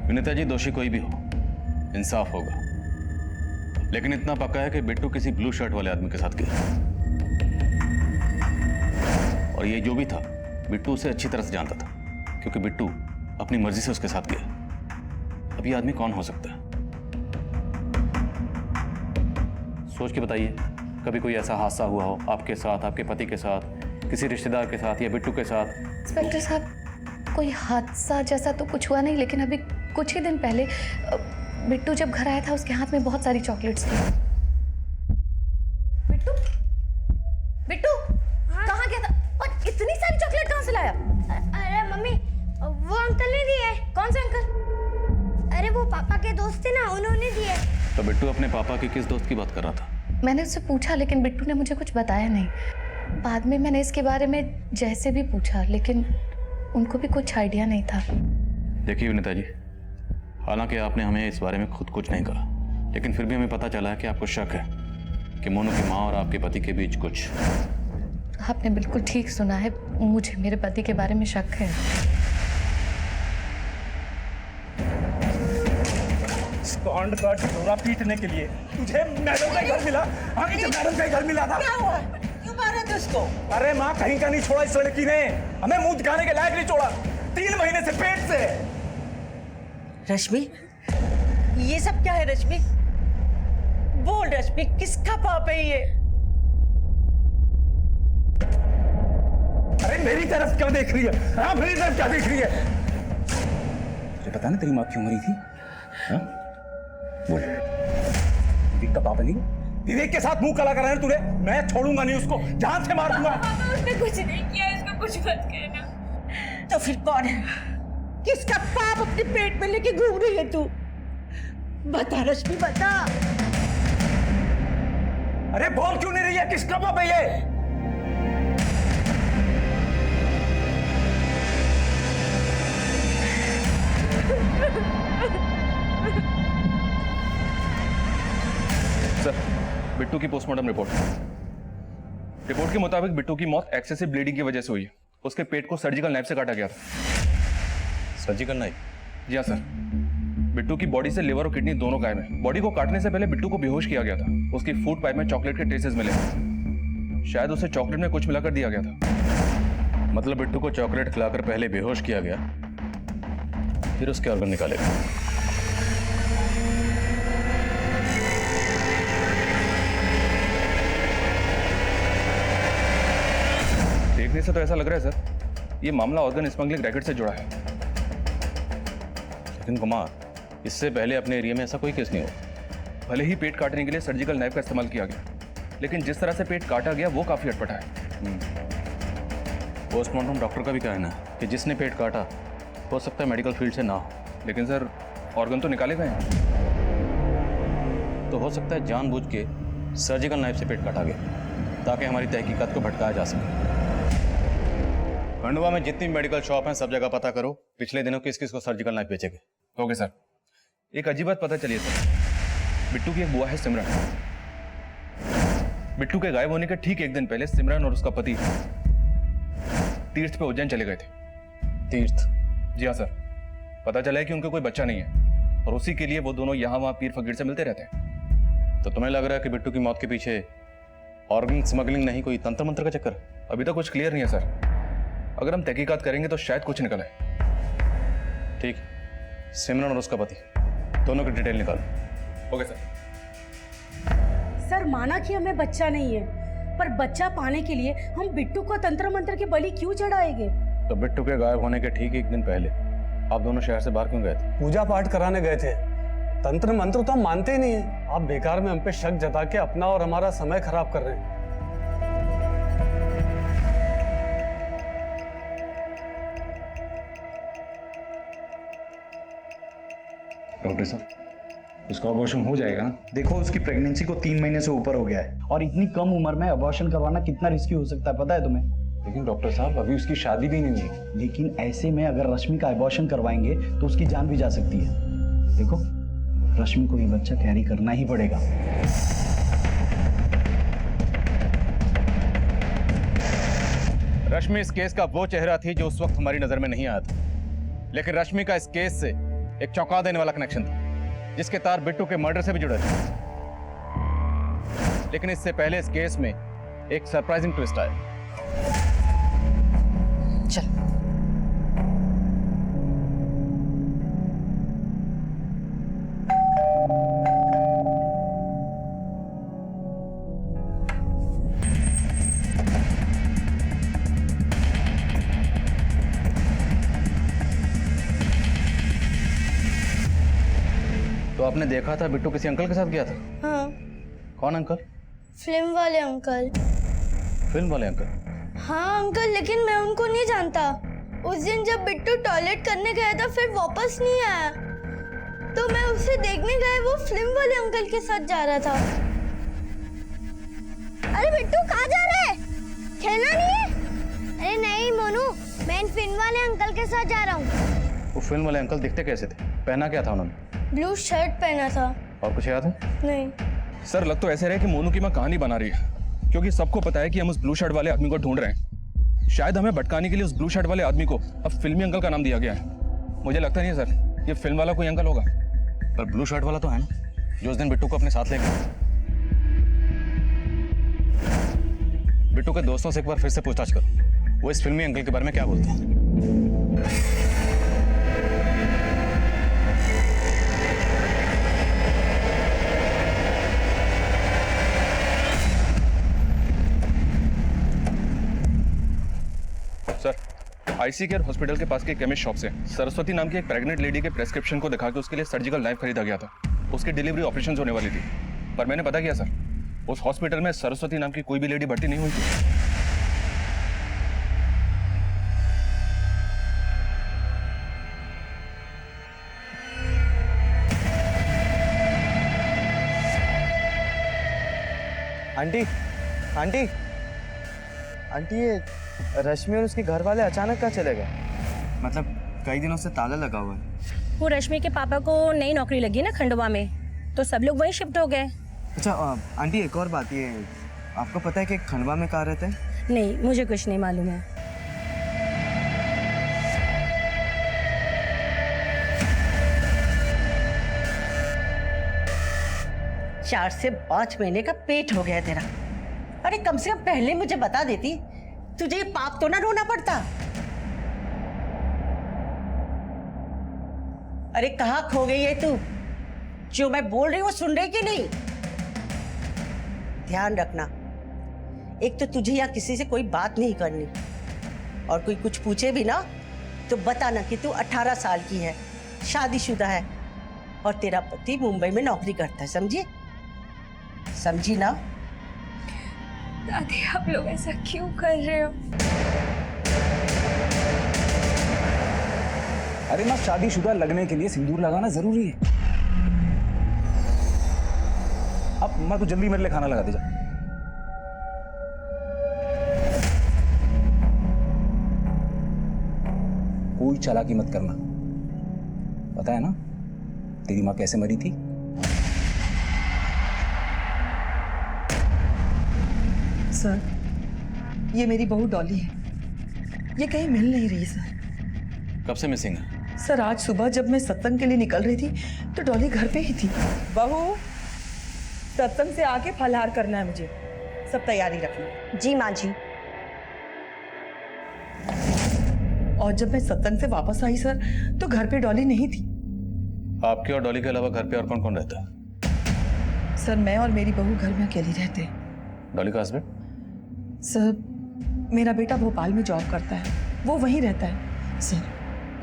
विनीता जी, दोषी कोई भी हो, इंसाफ होगा। लेकिन इतना पक्का है कि बिट्टू किसी ब्लू शर्ट वाले आदमी के साथ गया, और ये जो भी था बिट्टू उसे अच्छी तरह से जानता था, क्योंकि बिट्टू अपनी मर्जी से उसके साथ गया। अब ये आदमी कौन हो सकता है? सोच के बताइए, कभी कोई ऐसा हादसा हुआ हो आपके साथ, आपके पति के साथ, किसी रिश्तेदार के साथ या बिट्टू के साथ? इंस्पेक्टर साहब, कोई हादसा जैसा तो कुछ हुआ नहीं, लेकिन अभी कुछ ही दिन पहले बिट्टू जब घर आया था उसके हाथ में बहुत सारी चॉकलेट्स थी। बिट्टू बिट्टू कहाँ गया था और इतनी सारी चॉकलेट कहाँ से लाया? अरे मम्मी, वो अंकल ने दिए। कौन से अंकल? अरे वो पापा के दोस्त थे ना, उन्होंने दिए। तो बिट्टू अपने पापा के किस दोस्त की बात कर रहा था? मैंने उससे पूछा, लेकिन बिट्टू ने मुझे कुछ बताया नहीं। बाद में मैंने इसके बारे में जैसे भी पूछा, लेकिन उनको भी कुछ आइडिया नहीं था। देखिए विनीता जी, हालांकि आपने हमें इस बारे में खुद कुछ नहीं कहा, लेकिन फिर भी हमें पता चला है कि आपको शक है कि मोनू की माँ और आपके पति के बीच कुछ। आपने बिल्कुल ठीक सुना है, मुझे मेरे पति के बारे में शक है। स्कॉन्ड का ढिंढोरा पीटने के लिए तुझे मैडम का घर मिला? हाँ, मुझे मैडम का घर मिला था। क्या हुआ? क्यों मारा थे उसको? अरे माँ, कहीं का नहीं छोड़ा इस लड़की ने, हमें मुंह दिखाने के लायक नहीं छोड़ा। 3 महीने से पेट से। रश्मि, ये सब क्या है रश्मि? बोल रश्मि, किसका पाप है ये? अरे मेरी तरफ क्या देख रही है? हाँ, मेरी तरफ क्या देख रही है? तुझे पता ना तेरी माँ क्यों मरी थी? हाँ? बोल। विवेक का पापा नहीं? विवेक के साथ मुंह काला कर रहा है तूने? मैं छोड़ूंगा नहीं उसको, जान से मार दूंगा। उसने कुछ नहीं किया, इसको कुछ मत कहना। तो फिर कौन है? किसका पाप अपने पेट में लेके घूम रही है तू? बता रश्मि, बता। अरे बोल क्यों नहीं रही है? किसका पाप है ये? सर, बिट्टू की पोस्टमार्टम रिपोर्ट के मुताबिक बिट्टू की मौत एक्सेसिव ब्लीडिंग की वजह से हुई है। उसके पेट को सर्जिकल नाइफ से काटा गया था। Surgical knife? जी हाँ सर। बिट्टू की बॉडी से लिवर और किडनी दोनों गायब है। बॉडी को काटने से पहले बिट्टू को बेहोश किया गया था। उसकी फूड पाइप में चॉकलेट के ट्रेसेस मिले। शायद उसे चॉकलेट में कुछ मिलाकर दिया गया था। मतलब बिट्टू को चॉकलेट खिलाकर पहले बेहोश किया गया, फिर उसके ऑर्गन निकाले गए। देखने से तो ऐसा लग रहा है सर, ये मामला ऑर्गन स्मगलिंग रैकेट से जुड़ा है। लेकिन कुमार, इससे पहले अपने एरिया में ऐसा कोई केस नहीं हुआ। भले ही पेट काटने के लिए सर्जिकल नाइफ का इस्तेमाल किया गया, लेकिन जिस तरह से पेट काटा गया वो काफी अटपटा है। पोस्टमार्टम डॉक्टर का भी कहना है कि जिसने पेट काटा हो सकता है मेडिकल फील्ड से ना हो। लेकिन सर, ऑर्गन तो निकाले गए हैं। तो हो सकता है जानबूझ के सर्जिकल नाइफ से पेट काटा गया ताकि हमारी तहकीकात को भटकाया जा सके। खंडवा में जितनी मेडिकल शॉप हैं सब जगह पता करो पिछले दिनों किस किस को सर्जिकल नाइफ बेचे गए। Okay sir. एक अजीब बात पता चली है सर, बिट्टू की एक बुआ है सिमरन। बिट्टू के गायब होने के ठीक एक दिन पहले सिमरन और उसका पति तीर्थ पे उज्जैन चले गए थे। तीर्थ? जी हाँ सर। पता चला है कि उनका कोई बच्चा नहीं है और उसी के लिए वो दोनों यहाँ वहाँ पीर फकीर से मिलते रहते हैं। तो तुम्हें लग रहा है कि बिट्टू की मौत के पीछे ऑर्गन स्मगलिंग नहीं, कोई तंत्र मंत्र का चक्कर? अभी तक कुछ क्लियर नहीं है सर। अगर हम तहकीकात करेंगे तो शायद कुछ निकल आए। ठीक, सिमरन और उसका पति दोनों की डिटेल निकालो। Okay sir. सर, माना कि हमें बच्चा नहीं है, पर बच्चा पाने के लिए हम बिट्टू को तंत्र मंत्र की बलि क्यों चढ़ाएंगे? तो बिट्टू के गायब होने के ठीक एक दिन पहले आप दोनों शहर से बाहर क्यों गए थे? पूजा पाठ कराने गए थे। तंत्र मंत्र तो हम मानते ही नहीं है। आप बेकार में हम पे शक जता के अपना और हमारा समय खराब कर रहे हैं। डॉक्टर साहब, उसका अबॉर्शन हो जाएगा ना? देखो, उसकी प्रेगनेंसी को 3 महीने से ऊपर हो गया है और इतनी कम उम्र में अबॉर्शन करवाना कितना रिस्की हो सकता है, पता है तुम्हें? लेकिन डॉक्टर साहब, अभी उसकी शादी भी नहीं हुई। लेकिन ऐसे में अगर रश्मि का अबॉर्शन करवाएंगे तो उसकी जान भी जा सकती है। देखो, रश्मि को ये बच्चा कैरी करना ही पड़ेगा। रश्मि इस केस का वो चेहरा थी जो उस वक्त हमारी नजर में नहीं आया था, लेकिन रश्मि का इस केस से एक चौंका देने वाला कनेक्शन था जिसके तार बिट्टू के मर्डर से भी जुड़े थे। लेकिन इससे पहले इस केस में एक सरप्राइजिंग ट्विस्ट आया। चल। तो आपने देखा था बिट्टू किसी अंकल के साथ गया था? हाँ, कौन अंकल? फिल्म वाले अंकल। फिल्म वाले अंकल? हाँ अंकल, लेकिन मैं उनको नहीं जानता। उस दिन जब बिट्टू टॉयलेट करने गया था फिर वापस नहीं आया, तो मैं उसे देखने गए, वो फिल्म वाले अंकल के साथ जा रहा था। अरे बिट्टू कहाँ जा रहा है? खेलना नहीं है? अरे नहीं मोनू, मैं इन फिल्म वाले अंकल के साथ जा रहा हूँ। वो फिल्म वाले अंकल दिखते कैसे थे? पहना क्या था उन्होंने? ब्लू शर्ट पहना था। और कुछ याद है? नहीं। सर लग तो ऐसे रहे कि मोनू की माँ कहानी बना रही है, क्योंकि सबको पता है कि हम उस ब्लू शर्ट वाले आदमी को ढूंढ रहे हैं। शायद हमें भटकाने के लिए उस ब्लू शर्ट वाले आदमी को अब फिल्मी अंकल का नाम दिया गया है। मुझे लगता नहीं है सर ये फिल्म वाला कोई अंकल होगा। पर ब्लू शर्ट वाला तो है ना, जो उस दिन बिट्टू को अपने साथ ले गया। बिट्टू के दोस्तों से एक बार फिर से पूछताछ करो, वो इस फिल्मी अंकल के बारे में क्या बोलते हैं। सर आईसी केयर हॉस्पिटल के पास के केमिस्ट शॉप से सरस्वती नाम की एक प्रेग्नेंट लेडी के प्रेस्क्रिप्शन को दिखा के उसके लिए सर्जिकल नाइफ खरीदा गया था। उसकी डिलीवरी ऑपरेशन होने वाली थी, पर मैंने पता किया सर, उस हॉस्पिटल में सरस्वती नाम की कोई भी लेडी भर्ती नहीं हुई थी। आंटी आंटी आंटी, ये रश्मि और उसके घर वाले अचानक कहाँ चले गए? मतलब कई दिनों से ताला लगा हुआ है। वो रश्मि के पापा को नई नौकरी लगी ना खंडवा में, तो सब लोग वहीं शिफ्ट हो गए। अच्छा आंटी, एक और बात, ये आपको पता है कि खंडवा में कहाँ रहते हैं? नहीं, मुझे कुछ नहीं मालूम है। 4 से 5 महीने का पेट हो गया तेरा। अरे कम से कम पहले मुझे बता देती, तुझे ये पाप तो ना रोना पड़ता। अरे कहाँ खो गई है तू? जो मैं बोल रही हूँ सुन रही कि नहीं? ध्यान रखना, एक तो तुझे यहाँ किसी से कोई बात नहीं करनी, और कोई कुछ पूछे भी ना तो बताना कि तू 18 साल की है, शादीशुदा है, और तेरा पति मुंबई में नौकरी करता है। समझी? समझी ना? दादी आप लोग ऐसा क्यों कर रहे हो? अरे माँ, शादीशुदा लगने के लिए सिंदूर लगाना जरूरी है। अब माँ, तू जल्दी मेरे लिए खाना लगा दे जा। कोई चालाकी मत करना, पता है ना तेरी माँ कैसे मरी थी? सर, ये मेरी बहू डॉली है, ये कहीं मिल नहीं रही सर। कब से मिसिंग है? सर आज सुबह जब मैं सत्संग के लिए निकल रही थी तो डॉली घर पे ही थी। बहू, सत्संग से आके फलाहार करना है मुझे, सब तैयारी रखना। जी माँ जी। और जब मैं सत्संग से वापस आई सर तो घर पे डॉली नहीं थी। आपके और डॉली के अलावा घर पे और कौन कौन रहता है? सर मैं और मेरी बहू घर में अकेली रहते हैं। डॉली का हस्बैंड? सर मेरा बेटा भोपाल में जॉब करता है, वो वहीं रहता है। सर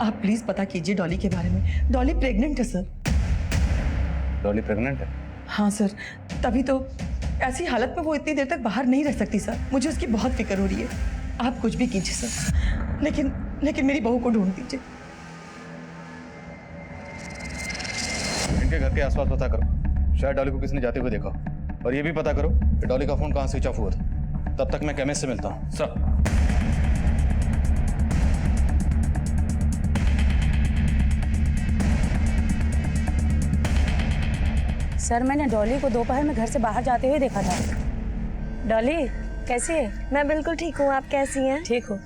आप प्लीज पता कीजिए डॉली के बारे में। डॉली प्रेग्नेंट है सर। डॉली प्रेग्नेंट है? हाँ सर, तभी तो ऐसी हालत में वो इतनी देर तक बाहर नहीं रह सकती सर। मुझे उसकी बहुत फिक्र हो रही है। आप कुछ भी कीजिए सर, लेकिन मेरी बहू को ढूंढ दीजिए। इनके घर के आसपास पता करो, शायद डॉली को किसी ने जाते हुए देखा। और ये भी पता करो कि डॉली का फोन कहाँ स्विच ऑफ हुआ था। तब तक मैं केमिस्ट से मिलता हूँ। सर मैंने डॉली को दोपहर में घर से बाहर जाते हुए देखा था। डॉली कैसी है? मैं बिल्कुल ठीक हूँ, आप कैसी हैं? ठीक हो।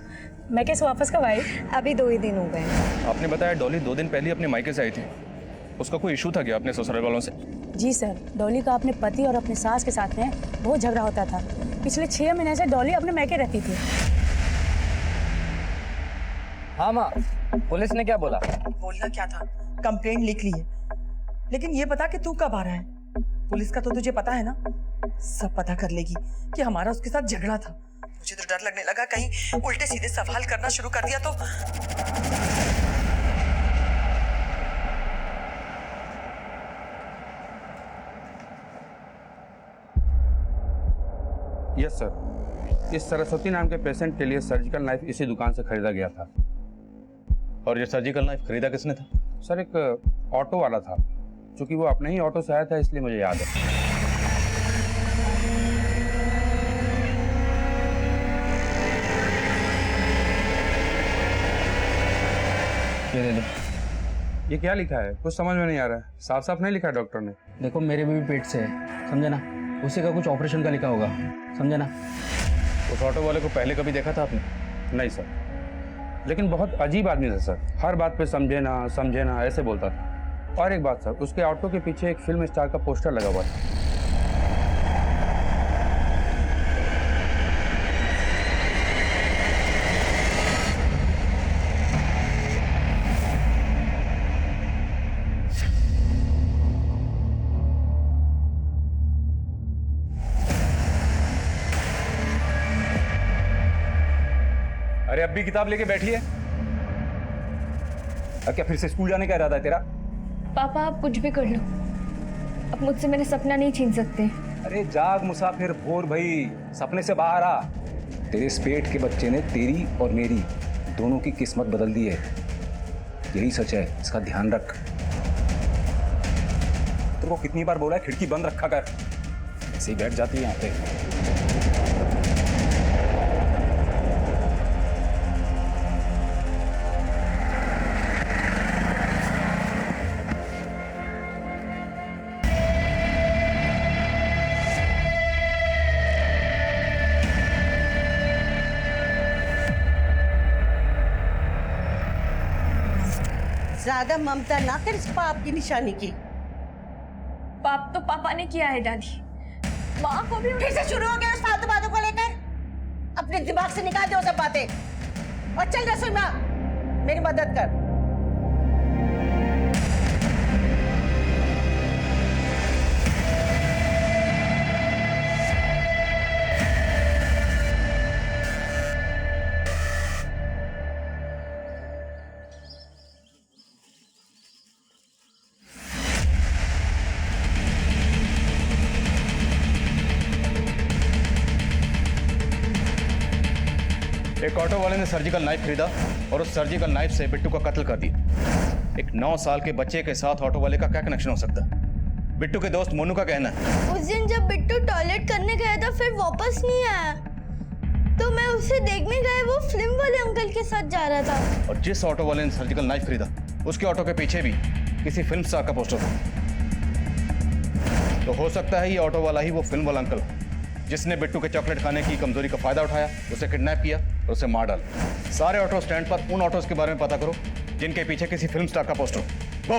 मैं कैसे वापस कब आई? अभी 2 ही दिन हो गए। आपने बताया डॉली 2 दिन पहले अपने मायके से आई थी। उसका कोई इशू था क्या अपने ससुराल वालों से? जी सर, डॉली का अपने पति और अपने सास के साथ में बहुत झगड़ा होता था। पिछले 6 महीने से डॉली अपने मैके रहती थी। हाँ माँ, पुलिस ने क्या बोला? बोलना क्या था, कंप्लेंट लिख ली है। लेकिन ये बता कि तू कब आ रहा है? पुलिस का तो तुझे पता है ना, सब पता कर लेगी कि हमारा उसके साथ झगड़ा था। मुझे तो डर लगने लगा कहीं उल्टे सीधे सवाल करना शुरू कर दिया तो। यस सर, इस सरस्वती नाम के पेशेंट के लिए सर्जिकल नाइफ इसी दुकान से खरीदा गया था। और ये सर्जिकल नाइफ खरीदा किसने था? सर एक ऑटो वाला था, क्योंकि वो अपने ही ऑटो से आया था इसलिए मुझे याद है। ये ले लो। ये क्या लिखा है? कुछ समझ में नहीं आ रहा है। साफ साफ नहीं लिखा है डॉक्टर ने। देखो मेरे भी पेट से है, समझे ना? उसी का कुछ ऑपरेशन का लिखा होगा, समझे ना? उस ऑटो वाले को पहले कभी देखा था आपने? नहीं सर, लेकिन बहुत अजीब आदमी था सर। हर बात पे समझे ना ऐसे बोलता था। और एक बात सर, उसके ऑटो के पीछे एक फिल्म स्टार का पोस्टर लगा हुआ था। अरे अब भी किताब लेके बैठी है? अब क्या फिर से स्कूल जाने का इरादा है तेरा? पापा आप कुछ भी कर लो, अब मुझसे मेरा सपना नहीं छीन सकते। अरे जाग मुसाफिर, भोर भाई, सपने से बाहर आ। तेरे इस पेट के बच्चे ने तेरी और मेरी दोनों की किस्मत बदल दी है। यही सच है, इसका ध्यान रख। तेरे को कितनी बार बोला है खिड़की बंद रखा कर, ऐसे ही बैठ जाती है यहाँ पे। ज्यादा ममता ना कर इस पाप की निशानी की। पाप तो पापा ने किया है दादी, माँ को भी। फिर से शुरू हो गया उस फालतू बातों को लेकर। अपने दिमाग से निकाल दो सब बातें और चल रसोई माँ, मेरी मदद कर। एक ऑटो वाले ने सर्जिकल नाइफ खरीदा और उस सर्जिकल नाइफ से बिट्टू का कत्ल कर दिया। एक 9 साल के बच्चे के साथ ऑटो वाले का क्या कनेक्शन हो सकता है? बिट्टू के दोस्त मोनू का कहना है उस दिन जब बिट्टू टॉयलेट करने गया था फिर वापस नहीं आया, तो मैं उसे देखने गए, वो फिल्म वाले अंकल के साथ जा रहा था। और जिस ऑटो वाले ने सर्जिकल नाइफ खरीदा उसके ऑटो के पीछे भी किसी फिल्म स्टार का पोस्टर था। तो हो सकता है ये ऑटो वाला ही वो फिल्म वाला अंकल जिसने बिट्टू के चॉकलेट खाने की कमजोरी का फायदा उठाया, उसे किडनैप किया और उसे मार डाला। सारे ऑटो स्टैंड पर उन ऑटोज के बारे में पता करो जिनके पीछे किसी फिल्म स्टार का पोस्टर हो।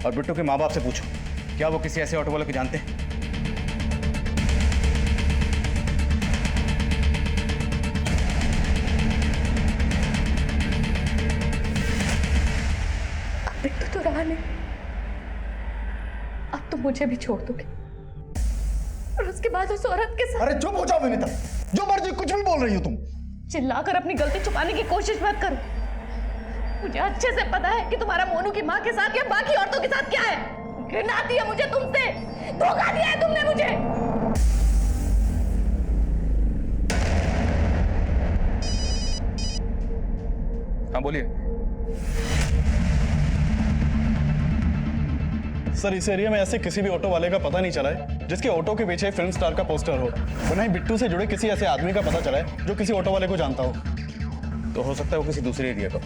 और बिट्टू के माँ बाप से पूछो क्या वो किसी ऐसे ऑटो वाले को जानते हैं? बिट्टू तो रहा नहीं, अब तो मुझे भी छोड़ दोगे और उसके बाद उस औरत के साथ। अरे चुप हो जाओ विनीता, जो मर्जी कुछ भी बोल रही हो तुम। चिल्लाकर अपनी गलती छुपाने की कोशिश मत करो। मुझे अच्छे से पता है कि तुम्हारा मोनू की माँ के साथ या बाकी औरतों के साथ क्या है। घृणा आती है मुझे तुमसे, धोखा दिया है तुमने मुझे। हाँ बोलिए। सर इस एरिया में ऐसे किसी भी ऑटो वाले का पता नहीं चला है जिसके ऑटो के पीछे फिल्म स्टार का पोस्टर हो, और नहीं बिट्टू से जुड़े किसी ऐसे आदमी का पता चला है जो किसी ऑटो वाले को जानता हो। तो हो सकता है वो किसी दूसरे एरिया का,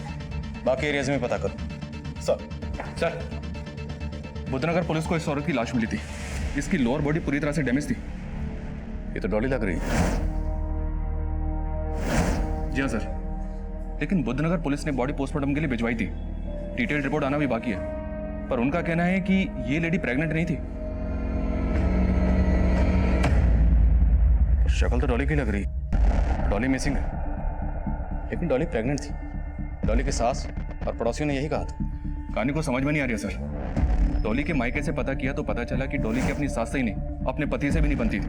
बाकी एरियाज में पता करो। सर बुद्धनगर पुलिस को इस औरत की लाश मिली थी। इसकी लोअर बॉडी पूरी तरह से डैमेज थी। ये तो डॉली लग रही है। जी हाँ सर, लेकिन बुद्धनगर पुलिस ने बॉडी पोस्टमार्टम के लिए भिजवाई थी। डिटेल रिपोर्ट आना भी बाकी है, पर उनका कहना है कि ये लेडी प्रेग्नेंट नहीं थी। शक्ल तो डॉली की लग रही, डॉली मिसिंग है। लेकिन डॉली प्रेग्नेंट थी। डॉली की सास और पड़ोसियों ने यही कहा था। कहानी को समझ में नहीं आ रही है सर। डॉली के मायके से पता किया तो पता चला कि डॉली की अपनी सास से ही नहीं, अपने पति से भी नहीं बनती थी।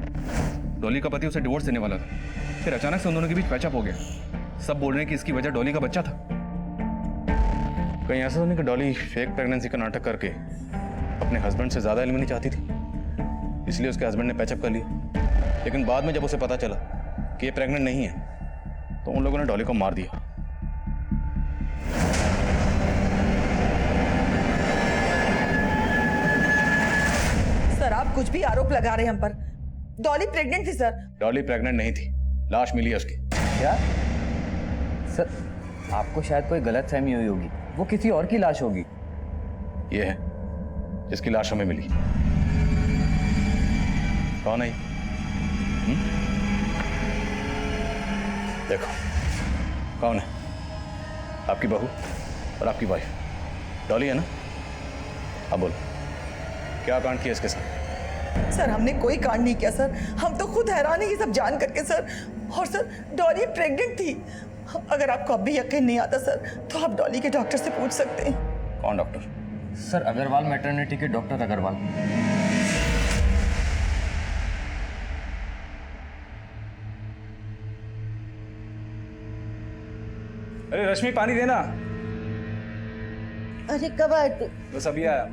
डॉली का पति उसे डिवोर्स देने वाला था, फिर अचानक से उन दोनों के बीच पैचअप हो गया। सब बोल रहे हैं कि इसकी वजह डॉली का बच्चा था। कहीं ऐसा तो नहीं कि डॉली फेक प्रेगनेंसी का नाटक करके अपने हस्बैंड से ज्यादा एलिमनी चाहती थी, इसलिए उसके हस्बैंड ने पैचअप कर लिया। लेकिन बाद में जब उसे पता चला कि ये प्रेग्नेंट नहीं है, तो उन लोगों ने डॉली को मार दिया। सर आप कुछ भी आरोप लगा रहे हैं हम पर। डॉली प्रेग्नेंट थी सर। डॉली प्रेग्नेंट नहीं थी, लाश मिली है उसकी। क्या सर, आपको शायद कोई गलतफहमी हुई होगी, वो किसी और की लाश होगी। ये है जिसकी लाश हमें मिली। कौन है ये? देखो कौन है? आपकी बहू और आपकी वाइफ डॉली है ना? अब बोलो क्या कांड किया इसके साथ? सर हमने कोई कांड नहीं किया सर, हम तो खुद हैरान है ये सब जान करके सर। और सर डॉली प्रेग्नेंट थी। अगर आपको अब भी यकीन नहीं आता सर, तो आप डॉली के डॉक्टर से पूछ सकते हैं। कौन डॉक्टर? सर अग्रवाल मैटरनिटी के डॉक्टर अग्रवाल। अरे रश्मि पानी देना। अरे कब आया तू? बस अभी आया।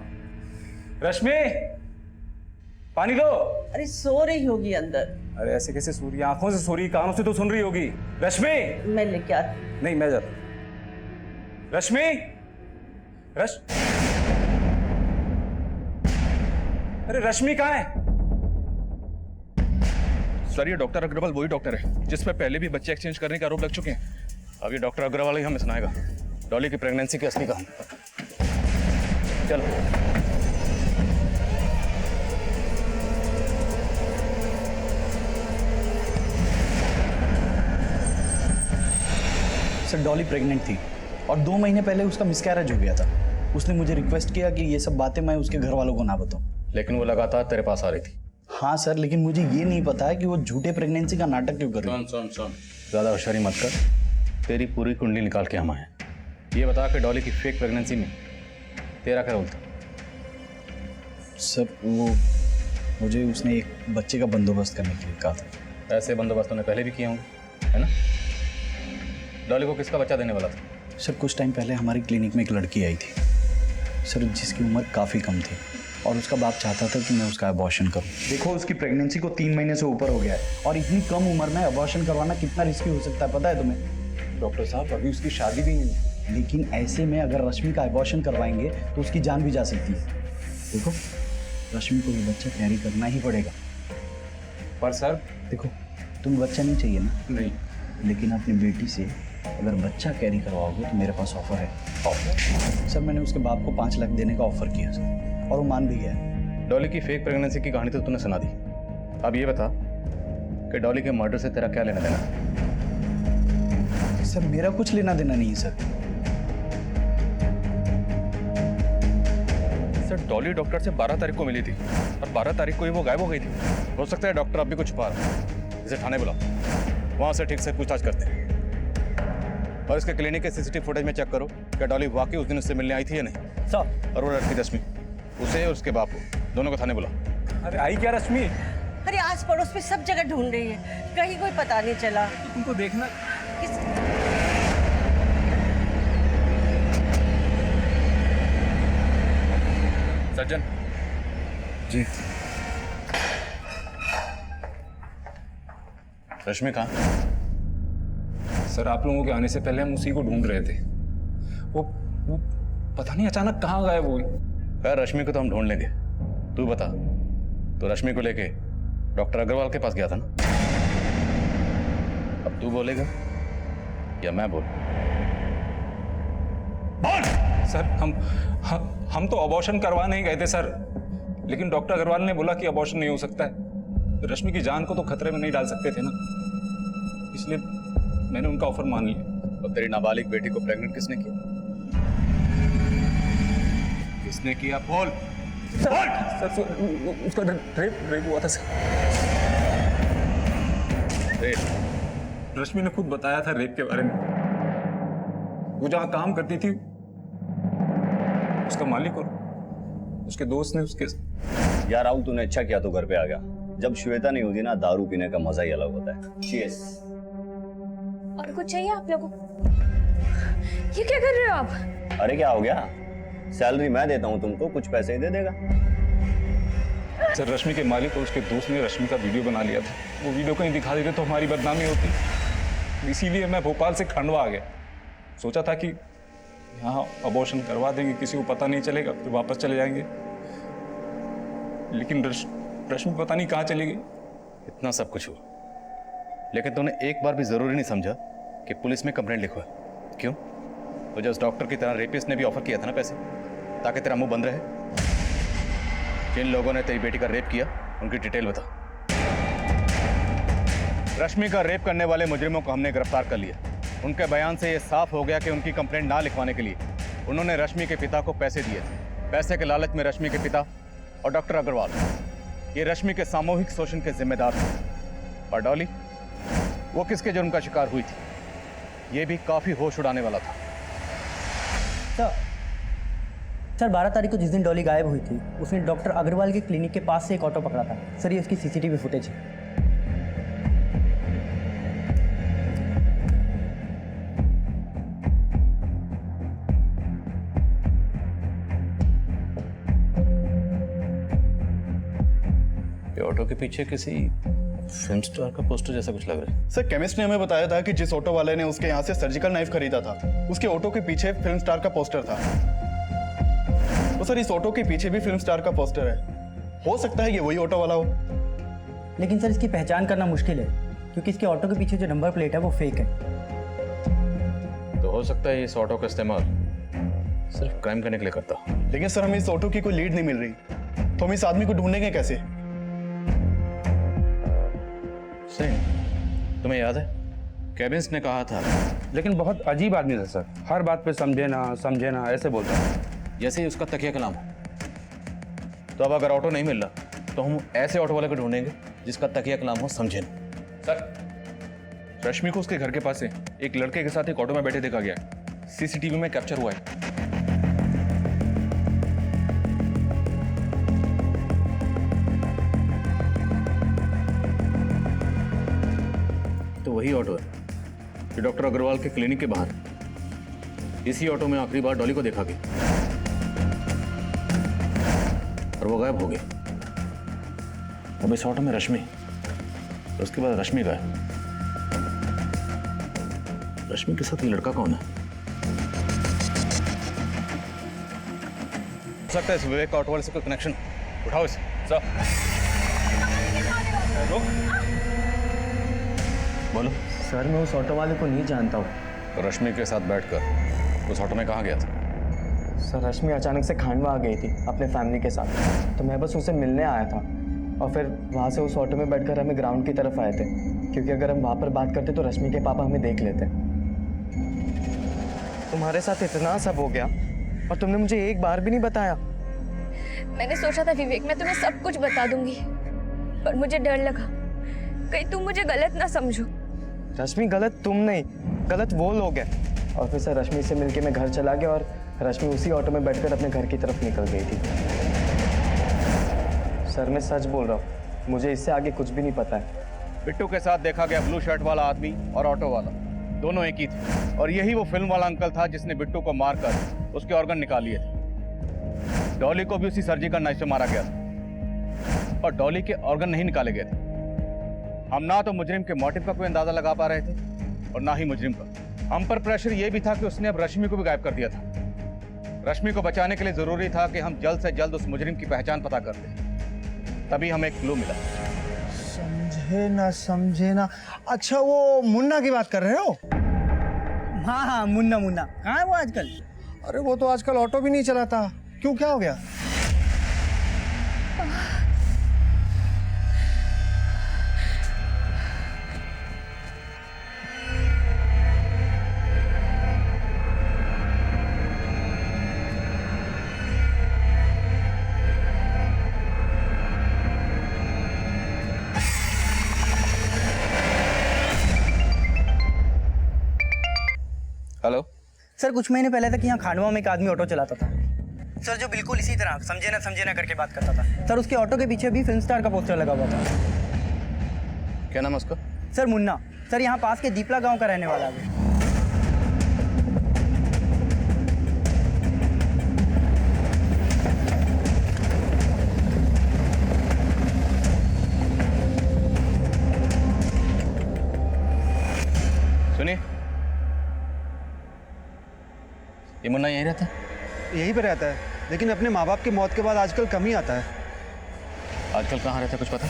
रश्मि पानी दो। अरे सो रही होगी अंदर। अरे ऐसे कैसे सो रही है? आंखों से सो रही, कानों से तो सुन रही होगी। रश्मि मैं लेके आती। नहीं मैं जाता। रश्मि अरे रश्मि कहाँ है? सर ये डॉक्टर अग्रवाल वही डॉक्टर है जिस पर पहले भी बच्चे एक्सचेंज करने के आरोप लग चुके हैं। अब ये डॉक्टर अग्रवाल ही हमें सुनाएगा डॉली की प्रेगनेंसी की असली कहानी। चलो सर डॉली प्रेग्नेंट थी और 2 महीने पहले उसका मिसकैरेज हो गया था। उसने मुझे रिक्वेस्ट किया कि ये सब बातें मैं उसके घर वालों को ना बताऊं। लेकिन वो लगातार तेरे पास आ रही थी। हाँ सर, लेकिन मुझे ये नहीं पता है कि वो झूठे प्रेगनेंसी का नाटक क्यों कर रही है। सुन ज्यादा होशियारी मत कर। तेरी पूरी कुंडली निकाल के हम आए। ये बता कि डॉली की फेक प्रेगनेंसी में तेरा क्या रोल था? सर वो मुझे उसने एक बच्चे का बंदोबस्त करने के लिए कहा था। ऐसे बंदोबस्त उन्होंने पहले भी किए होंगे, है ना? डॉली को किसका बच्चा देने वाला था? सर कुछ टाइम पहले हमारी क्लिनिक में एक लड़की आई थी सर, जिसकी उम्र काफ़ी कम थी और उसका बाप चाहता था कि मैं उसका अबॉर्शन करूं। देखो उसकी प्रेगनेंसी को 3 महीने से ऊपर हो गया है और इतनी कम उम्र में अबॉर्शन करवाना कितना रिस्की हो सकता है पता है तुम्हें? डॉक्टर साहब अभी उसकी शादी भी नहीं है। लेकिन ऐसे में अगर रश्मि का अबॉर्शन करवाएंगे तो उसकी जान भी जा सकती है। देखो रश्मि को ये बच्चा कैरी करना ही पड़ेगा। पर सर देखो तुम्हें बच्चा नहीं चाहिए ना? नहीं। लेकिन अपनी बेटी से अगर बच्चा कैरी करवाओगे तो मेरे पास ऑफर है। ऑफर? सर मैंने उसके बाप को 5 लाख देने का ऑफर किया सर, और वो मान भी गया। डॉली की फेक प्रेगनेंसी की कहानी तो तूने सुना दी। अब ये बता कि डॉली के मर्डर से तेरा क्या लेना देना? सर मेरा कुछ लेना देना नहीं है सर। सर डॉली डॉक्टर से 12 तारीख को मिली थी और 12 तारीख को ही वो गायब हो गई थी। हो सकता है डॉक्टर अब भी कुछ छुपा रहा है। इसे थाने बुलाओ, वहां से ठीक से पूछताछ करते हैं और इसके क्लिनिक के सीसीटीवी फुटेज में चेक करो कि डॉली वाकई उस दिन उससे मिलने आई थी या नहीं। सर और वो लड़की रश्मि, उसे और उसके बाप को दोनों को थाने बुलाओ। अरे आई क्या रश्मि? अरे आस पड़ोस में सब जगह ढूंढ रही है, कहीं कोई पता नहीं चला। तुमको देखना सज्जन जी। रश्मि कहाँ? सर आप लोगों के आने से पहले हम उसी को ढूंढ रहे थे। वो पता नहीं अचानक कहाँ गायब हुई। खैर रश्मि को तो हम ढूंढ लेंगे। तू बता, तो रश्मि को लेके डॉक्टर अग्रवाल के पास गया था ना? अब तू बोलेगा या मैं बोलूं? सर हम तो अबॉर्शन करवाने ही गए थे सर, लेकिन डॉक्टर अग्रवाल ने बोला कि अबॉर्शन नहीं हो सकता है। रश्मि की जान को तो खतरे में नहीं डाल सकते थे ना, इसलिए मैंने उनका ऑफर मान लिया। और तेरी नाबालिग बेटी को प्रेग्नेंट किसने किया? किसने किया? बोल। सर उसका रेप हुआ था सर। रश्मि ने खुद बताया था रेप के बारे में। वो जहाँ काम करती थी उसका मालिक और उसके दोस्त ने उसके। यार राहुल, तूने अच्छा किया तो घर पे आ गया। जब श्वेता नहीं होती ना, दारू पीने का मजा ही अलग होता है। चीयर्स। और कुछ चाहिए आप लोगों को? ये क्या कर रहे हो आप? अरे क्या हो गया? सैलरी मैं देता हूँ तुमको, कुछ पैसे ही दे देगा। सर रश्मि के मालिक और उसके दोस्त ने रश्मि का वीडियो बना लिया था। वो वीडियो कहीं दिखा देते तो हमारी बदनामी होती, इसीलिए मैं भोपाल से खंडवा आ गया। सोचा था कि यहाँ अबॉर्शन करवा देंगे, किसी को पता नहीं चलेगा, फिर वापस चले जाएंगे। लेकिन रश्मि पता नहीं कहाँ चली गई। इतना सब कुछ हुआ, लेकिन तूने एक बार भी जरूरी नहीं समझा कि पुलिस में कंप्लेंट लिखवा। क्यों? तुझे उस डॉक्टर की तरह रेपिस्ट ने भी ऑफर किया था ना पैसे, ताकि तेरा मुंह बंद रहे। जिन लोगों ने तेरी बेटी का रेप किया उनकी डिटेल बता। रश्मि का रेप करने वाले मुजरिमों को हमने गिरफ्तार कर लिया। उनके बयान से यह साफ हो गया कि उनकी कंप्लेंट ना लिखवाने के लिए उन्होंने रश्मि के पिता को पैसे दिए थे। पैसे के लालच में रश्मि के पिता और डॉक्टर अग्रवाल ये रश्मि के सामूहिक शोषण के जिम्मेदार थे। और डॉली, वो किसके जुर्म का शिकार हुई थी, ये भी काफी होश उड़ाने वाला था। सर 12 तारीख को जिस दिन डॉली गायब हुई थी, उसने डॉक्टर अग्रवाल के क्लिनिक के पास से एक ऑटो पकड़ा था। सर ये उसकी सीसीटीवी फुटेज है। ये ऑटो के पीछे किसी फिल्म स्टार का पोस्टर जैसा कुछ लग रहा है। सर केमिस्ट ने हमें बताया था कि जिस ऑटो वाले ने उसके यहाँ से सर्जिकल नाइफ खरीदा था, उसके ऑटो के पीछे फिल्म स्टार का पोस्टर था। तो सर इस ऑटो के पीछे भी फिल्म स्टार का पोस्टर है। हो सकता है ये वही ऑटो वाला हो। लेकिन सर इसकी पहचान करना मुश्किल है, क्योंकि इसके ऑटो के पीछे जो नंबर प्लेट है वो फेक है। तो हो सकता है इस ऑटो का इस्तेमाल सिर्फ क्राइम करने के लिए करता। लेकिन सर हमें इस ऑटो की कोई लीड नहीं मिल रही, तो हम इस आदमी को ढूंढेंगे कैसे? सही, तुम्हें याद है केबिन्स ने कहा था। लेकिन बहुत अजीब आदमी था सर, हर बात पे समझे ना ऐसे बोलता था, जैसे ही उसका तकिया कलाम हो। तो अब अगर ऑटो नहीं मिल रहा तो हम ऐसे ऑटो वाले को ढूंढेंगे जिसका तकिया कलाम हो, समझे ना। सर रश्मि को उसके घर के पास से एक लड़के के साथ एक ऑटो में बैठे देखा गया, सीसीटीवी में कैप्चर हुआ है। तो वही ऑटो है जो डॉक्टर अग्रवाल के क्लिनिक के बाहर। इसी ऑटो में आखिरी बार डॉली को देखा गया और वो गायब हो गया। अब इस ऑटो में रश्मि, और उसके बाद रश्मि गायब। रश्मि के साथ ये लड़का कौन है? हो सकता है इस विवेक का ऑटो वाले से कोई कनेक्शन। उठाओ इसे। सर बोलो। सर मैं उस ऑटो वाले को नहीं जानता हूँ। तो रश्मि के साथ बैठकर उस ऑटो में कहाँ गया था? सर रश्मि अचानक से खांडवा आ गई थी अपने फैमिली के साथ, तो मैं बस उसे मिलने आया था और फिर वहाँ से उस ऑटो में बैठकर हमें ग्राउंड की तरफ आए थे, क्योंकि अगर हम वहाँ पर बात करते तो रश्मि के पापा हमें देख लेते। तुम्हारे साथ इतना सब हो गया और तुमने मुझे एक बार भी नहीं बताया। मैंने सोचा था विवेक मैं तुम्हें सब कुछ बता दूंगी, पर मुझे डर लगा कहीं तुम मुझे गलत ना समझो। रश्मि गलत तुम नहीं, गलत वो लोग हैं। और फिर सर रश्मि से मिलके मैं घर चला गया और रश्मि उसी ऑटो में बैठकर अपने घर की तरफ निकल गई थी। सर मैं सच बोल रहा हूँ, मुझे इससे आगे कुछ भी नहीं पता है। बिट्टू के साथ देखा गया ब्लू शर्ट वाला आदमी और ऑटो वाला दोनों एक ही थे, और यही वो फिल्म वाला अंकल था जिसने बिट्टू को मारकर उसके ऑर्गन निकाल लिए थे। डॉली को भी उसी सर्जिकल नाइफ से मारा गया था, और डॉली के ऑर्गन नहीं निकाले गए थे। हम ना तो मुजरिम के मोटिव का कोई अंदाजा लगा पा रहे थे और ना ही मुजरिम का। हम पर प्रेशर यह भी था कि उसने अब रश्मि को भी गायब कर दिया था। रश्मि को बचाने के लिए जरूरी था कि हम जल्द से जल्द उस मुजरिम की पहचान पता कर लें। तभी हमें एक क्लू मिला। समझे ना। अच्छा वो मुन्ना की बात कर रहे हो? हाँ हाँ मुन्ना कहाँ है वो आजकल? अरे वो तो आजकल ऑटो भी नहीं चलाता। क्यों, क्या हो गया? सर कुछ महीने पहले तक यहाँ खांडवा में एक आदमी ऑटो चलाता था सर, जो बिल्कुल इसी तरह समझे ना करके बात करता था सर। उसके ऑटो के पीछे भी फिल्म स्टार का पोस्टर लगा हुआ था। क्या नाम है उसका? सर मुन्ना। सर यहाँ पास के दीपला गांव का रहने वाला है। सुनिए, ये मुन्ना यहीं रहता है? यहीं पे रहता है, लेकिन अपने माँ बाप की मौत के बाद आजकल कम ही आता है। आजकल कहाँ रहता है कुछ पता?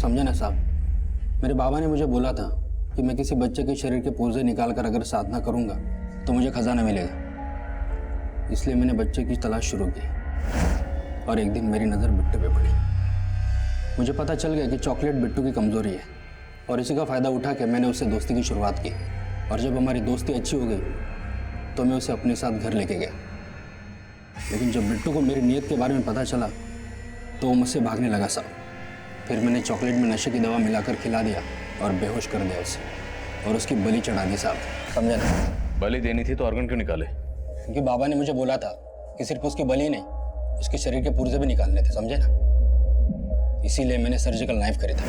समझे ना साहब, मेरे बाबा ने मुझे बोला था कि मैं किसी बच्चे के शरीर के पुर्जे निकाल कर अगर साधना करूंगा तो मुझे खजाना मिलेगा। इसलिए मैंने बच्चे की तलाश शुरू की और एक दिन मेरी नज़र बिट्टू पे पड़ी। मुझे पता चल गया कि चॉकलेट बिट्टू की कमज़ोरी है और इसी का फ़ायदा उठा के मैंने उससे दोस्ती की शुरुआत की। और जब हमारी दोस्ती अच्छी हो गई तो मैं उसे अपने साथ घर लेके गया। लेकिन जब बिट्टू को मेरी नीयत के बारे में पता चला तो वो मुझसे भागने लगा साहब। फिर मैंने चॉकलेट में नशे की दवा मिलाकर खिला दिया और बेहोश कर दिया उसे और उसकी बलि चढ़ा दी साहब। समझे ना? बलि देनी थी तो ऑर्गन क्यों निकाले? क्योंकक्योंकि बाबा ने मुझे बोला था कि सिर्फ उसकी बलि नहीं, उसके शरीर के पुर्जे भी निकालने थे, समझे ना। इसीलिए मैंने सर्जिकल नाइफ खरीदा।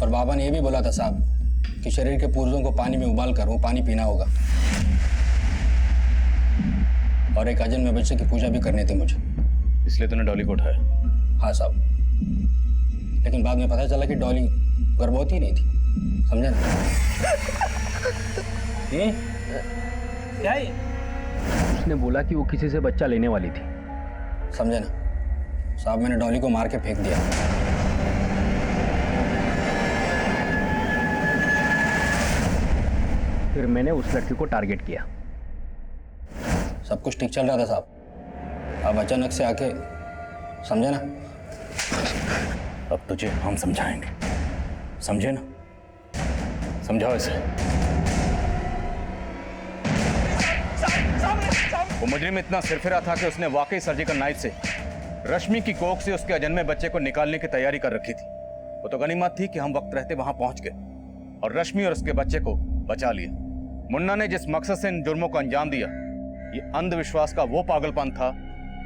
और बाबा ने यह भी बोला था साहब कि शरीर के पुर्जों को पानी में उबाल कर वो पानी पीना होगा। और एक अजन में बच्चे की पूजा भी करनी थी मुझे। इसलिए तूने डॉली को उठाया? हाँ साहब, लेकिन बाद में पता चला कि डॉली गर्भवती नहीं थी, समझे ना। क्या है? उसने बोला कि वो किसी से बच्चा लेने वाली थी, समझे ना साहब। मैंने डॉली को मार के फेंक दिया। फिर मैंने उस लड़की को टारगेट किया। सब कुछ ठीक चल रहा था साहब, अब अचानक से आके, समझे ना। अब तुझे हम समझाएंगे, समझे ना। समझाओ इसे। वो मुजरिम इतना सिरफिरा था कि उसने वाकई सर्जिकल नाइफ से रश्मि की कोख से उसके अजन्मे बच्चे को निकालने की तैयारी कर रखी थी। वो तो गनीमत थी कि हम वक्त रहते वहां पहुंच गए और रश्मि और उसके बच्चे को बचा लिया। मुन्ना ने जिस मकसद से इन जुर्मों को अंजाम दिया, ये अंधविश्वास का वो पागलपन था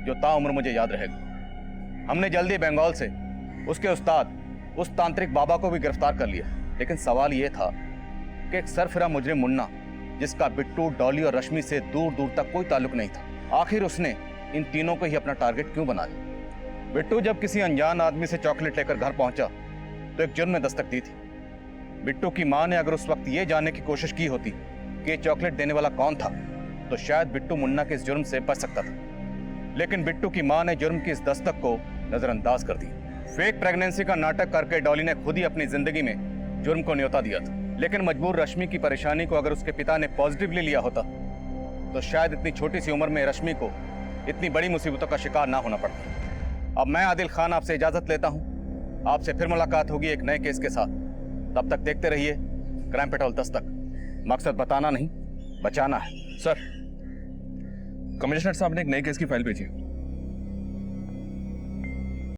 जो ताउम्र मुझे याद रहेगा। हमने जल्दी बंगाल से उसके उस्ताद, उस तांत्रिक बाबा को भी गिरफ्तार कर लिया। लेकिन सवाल ये था कि एक सरफिरा मुजरिम मुन्ना, जिसका बिट्टू, डॉली और रश्मि से दूर दूर तक कोई ताल्लुक नहीं था, आखिर उसने इन तीनों को ही अपना टारगेट क्यों बनाया? बिट्टू जब किसी अनजान आदमी से चॉकलेट लेकर घर पहुंचा तो एक जुर्म ने दस्तक दी थी। बिट्टू की मां ने अगर उस वक्त ये जानने की कोशिश की होती कि ये चॉकलेट देने वाला कौन था तो शायद बिट्टू मुन्ना के इस जुर्म से बच सकता था। लेकिन बिट्टू की मां ने जुर्म की इस दस्तक को नजरअंदाज कर दिया। फेक प्रेगनेंसी का नाटक करके डॉली ने खुद ही अपनी जिंदगी में जुर्म को न्योता दिया था। लेकिन मजबूर रश्मि की परेशानी को अगर उसके पिता ने पॉजिटिवली लिया होता तो शायद इतनी छोटी सी उम्र में रश्मि को इतनी बड़ी मुसीबतों का शिकार ना होना पड़ता। अब मैं आदिल खान आपसे इजाजत लेता हूं। आपसे फिर मुलाकात होगी एक नए केस के साथ। तब तक देखते रहिए क्राइम पेट्रोल दस्तक। मकसद बताना नहीं, बचाना है। सर, कमिश्नर साहब ने एक नए केस की फाइल भेजी।